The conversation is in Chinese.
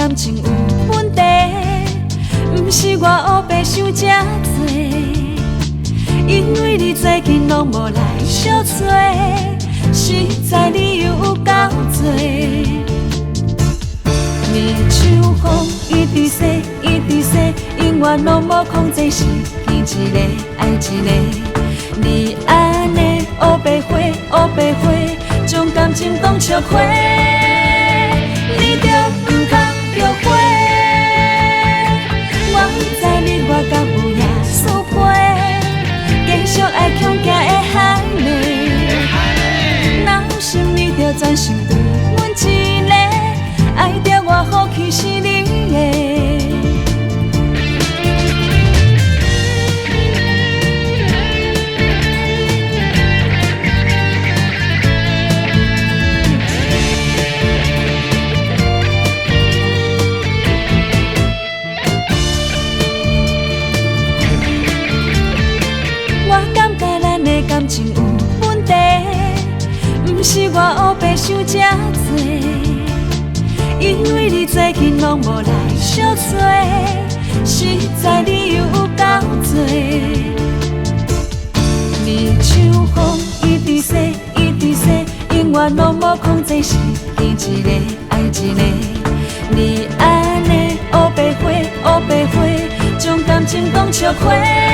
感情有问题，不是我黑白想这多，因为你最近拢无来小撮，实在理由有够多。你像风一直洗，一直洗，永远拢无控制，是见一个爱一个。你安尼黑白花，黑白花，将感情当笑话，你着不讲着花。我不知你我敢有影输批，继续爱强行的害你。若心你着全想对阮一个，爱着我好去是你的。感情有问题，不是我黑白想这多，因为你最近拢无来小撮，实在理由有够多。你像风一直洗，一直洗，永远拢无控制，是见一个爱一个。你安尼黑白花，黑白花，将感情当笑话。